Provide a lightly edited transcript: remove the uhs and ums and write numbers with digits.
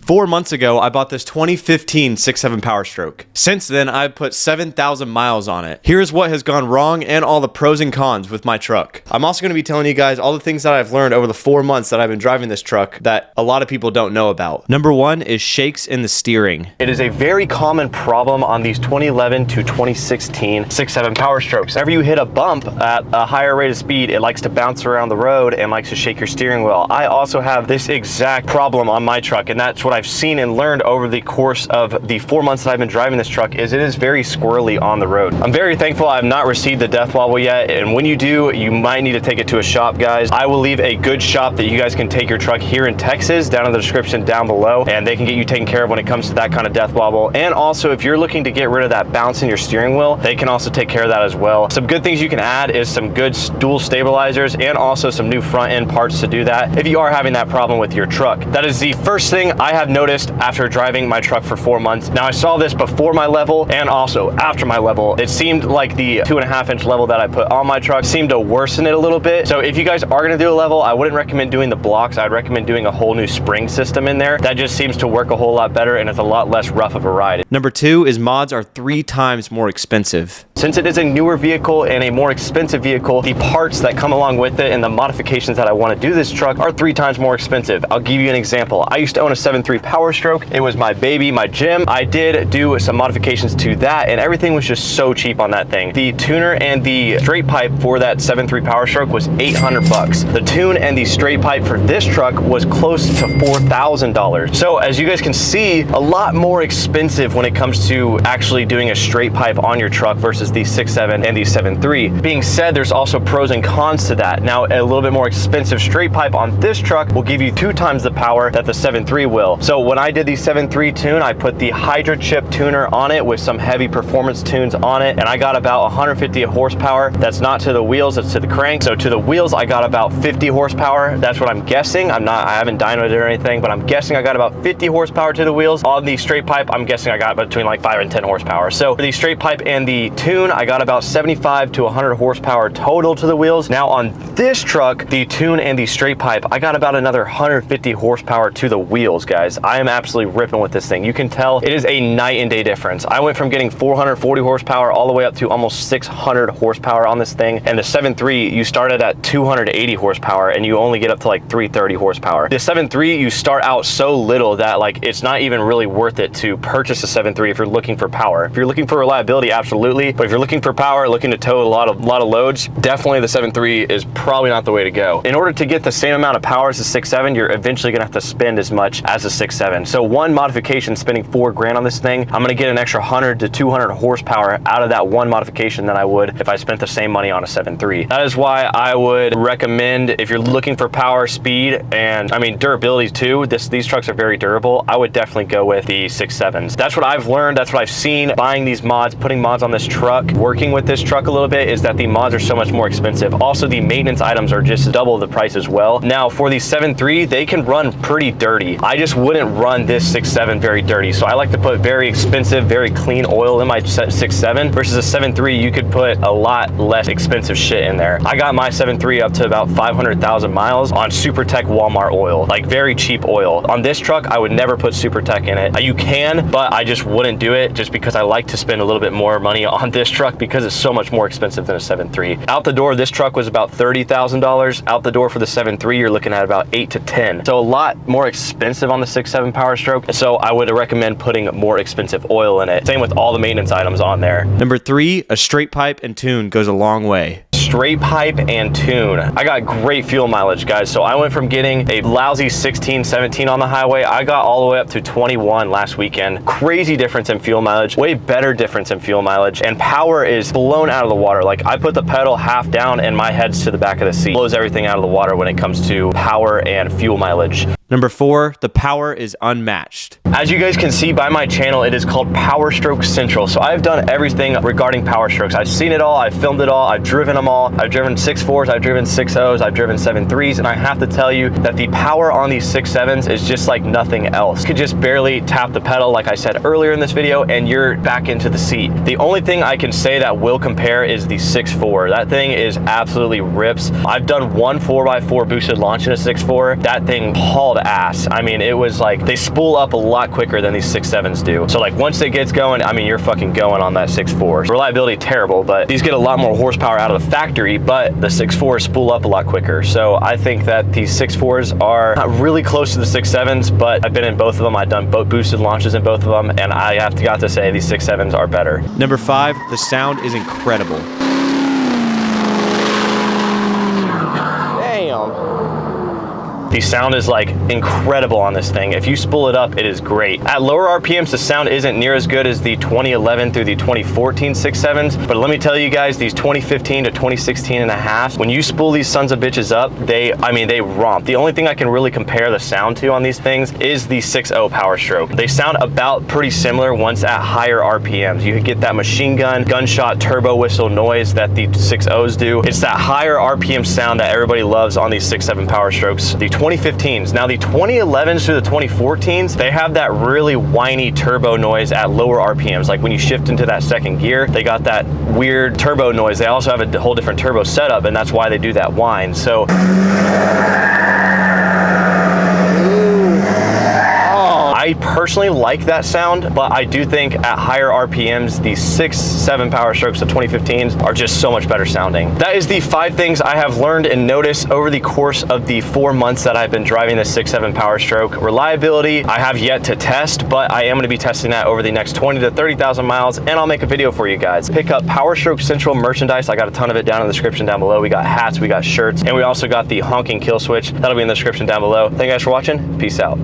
4 months ago, I bought this 2015 6.7 Powerstroke. Since then, I've put 7,000 miles on it. Here's what has gone wrong and all the pros and cons with my truck. I'm also going to be telling you guys all the things that I've learned over the 4 months that I've been driving this truck that a lot of people don't know about. Number one is shakes in the steering. It is a very common problem on these 2011 to 2016 6.7 Powerstrokes. Whenever you hit a bump at a higher rate of speed, it likes to bounce around the road and likes to shake your steering wheel. I also have this exact problem on my truck, and that's what I've seen and learned over the course of the 4 months that I've been driving this truck is it is very squirrely on the road. I'm very thankful I have not received the death wobble yet, and when you do, you might need to take it to a shop, guys. I will leave a good shop that you guys can take your truck here in Texas down in the description down below, and they can get you taken care of when it comes to that kind of death wobble. And also, if you're looking to get rid of that bounce in your steering wheel, they can also take care of that as well. Some good things you can add is some good dual stabilizers and also some new front end parts to do that if you are having that problem with your truck. That is the first thing I have noticed after driving my truck for 4 months. Now, I saw this before my level and also after my level. It seemed like the 2.5-inch level that I put on my truck seemed to worsen it a little bit. So if you guys are gonna do a level, I wouldn't recommend doing the blocks. I'd recommend doing a whole new spring system in there. That just seems to work a whole lot better and it's a lot less rough of a ride. Number two is mods are 3 times more expensive. Since it is a newer vehicle and a more expensive vehicle, the parts that come along with it and the modifications that I want to do this truck are 3 times more expensive. I'll give you an example. I used to own a 7.3 Powerstroke. It was my baby, my gym. I did do some modifications to that and everything was just so cheap on that thing. The tuner and the straight pipe for that 7.3 Powerstroke was $800. The tune and the straight pipe for this truck was close to $4,000. So as you guys can see, a lot more expensive when it comes to actually doing a straight pipe on your truck versus the 6.7 and the 7.3. Being said, there's also pros and cons to that. Now, a little bit more expensive straight pipe on this truck will give you 2 times the power that the 7.3 will. So when I did the 7.3 tune, I put the Hydra chip tuner on it with some heavy performance tunes on it, and I got about 150 horsepower. That's not to the wheels, that's to the crank. So to the wheels, I got about 50 horsepower. That's what I'm guessing. I haven't dynoed it or anything, but I'm guessing I got about 50 horsepower to the wheels. On the straight pipe, I'm guessing I got between like 5 and 10 horsepower. So for the straight pipe and the tune, I got about 75 to 100 horsepower total to the wheels. Now on this truck, the tune and the straight pipe, I got about another 150 horsepower to the wheels, guys. I am absolutely ripping with this thing. You can tell it is a night and day difference. I went from getting 440 horsepower all the way up to almost 600 horsepower on this thing. And the 7.3, you started at 280 horsepower and you only get up to like 330 horsepower. The 7.3, you start out so little that like it's not even really worth it to purchase a 7.3 if you're looking for power. If you're looking for reliability, absolutely. But if you're looking for power, looking to tow a lot of loads, definitely the 7.3 is probably not the way to go. In order to get the same amount of power as the 6.7, you're eventually gonna have to spend as much as the 6.7. So one modification, spending $4 grand on this thing, I'm gonna get an extra 100 to 200 horsepower out of that one modification than I would if I spent the same money on a 7.3. That is why I would recommend, if you're looking for power, speed, and I mean durability too, these trucks are very durable, I would definitely go with the 6.7s. That's what I've learned, that's what I've seen buying these mods, putting mods on this truck, working with this truck a little bit, is that the mods are so much more expensive. Also, the maintenance items are just double the price as well. Now, for the 7.3, they can run pretty dirty. I just wouldn't run this 6.7 very dirty, so I like to put very expensive, very clean oil in my 6.7 versus a 7.3, you could put a lot less expensive shit in there. I got my 7.3 up to about 500,000 miles on SuperTech Walmart oil, like very cheap oil. On this truck, I would never put SuperTech in it. You can, but I just wouldn't do it just because I like to spend a little bit more money on this truck because it's so much more expensive than a 7.3. Out the door, this truck was about $30,000. Out the door for the 7.3, you're looking at about 8 to 10. So a lot more expensive on the 6.7 Powerstroke. So I would recommend putting more expensive oil in it. Same with all the maintenance items on there. Number 3, a straight pipe and tune goes a long way. Straight pipe and tune. I got great fuel mileage, guys. So I went from getting a lousy 16, 17 on the highway. I got all the way up to 21 last weekend. Crazy difference in fuel mileage, way better difference in fuel mileage, and power is blown out of the water. Like I put the pedal half down and my head's to the back of the seat. Blows everything out of the water when it comes to power and fuel mileage. Number 4, the power is unmatched. As you guys can see by my channel, it is called Powerstroke Central. So I've done everything regarding Powerstrokes. I've seen it all, I've filmed it all, I've driven them all. I've driven 6.4s, I've driven 6.0s, I've driven 7.3s, and I have to tell you that the power on these 6.7s is just like nothing else. You could just barely tap the pedal, like I said earlier in this video, and you're back into the seat. The only thing I can say that will compare is the 6.4. That thing is absolutely rips. I've done one 4x4 boosted launch in a 6.4. That thing hauled ass. I mean, it was like, they spool up a lot quicker than these 6.7s do. So like once it gets going, I mean, you're fucking going on that 6.4. Reliability terrible, but these get a lot more horsepower out of the factory, but the 6.4s spool up a lot quicker. So I think that these 6.4s are not really close to the 6.7s, but I've been in both of them. I've done both boosted launches in both of them, and I have got to say these 6.7s are better. Number 5, the sound is incredible. The sound is like incredible on this thing. If you spool it up, it is great. At lower RPMs, the sound isn't near as good as the 2011 through the 2014 6.7s, but let me tell you guys, these 2015 to 2016 and a half, when you spool these sons of bitches up, they romp. The only thing I can really compare the sound to on these things is the 6.0 Powerstroke. They sound about pretty similar once at higher RPMs. You could get that machine gun, gunshot, turbo whistle noise that the 6.0s do. It's that higher RPM sound that everybody loves on these 6.7 Powerstrokes. The 2015s. Now the 2011s through the 2014s, they have that really whiny turbo noise at lower RPMs. Like when you shift into that second gear, they got that weird turbo noise. They also have a whole different turbo setup, and that's why they do that whine. So I personally like that sound, but I do think at higher RPMs, the 6.7 Powerstrokes of 2015s are just so much better sounding. That is the 5 things I have learned and noticed over the course of the 4 months that I've been driving the 6.7 Powerstroke. Reliability, I have yet to test, but I am going to be testing that over the next 20 to 30,000 miles, and I'll make a video for you guys. Pick up Powerstroke Central merchandise. I got a ton of it down in the description down below. We got hats, we got shirts, and we also got the honking kill switch. That'll be in the description down below. Thank you guys for watching. Peace out.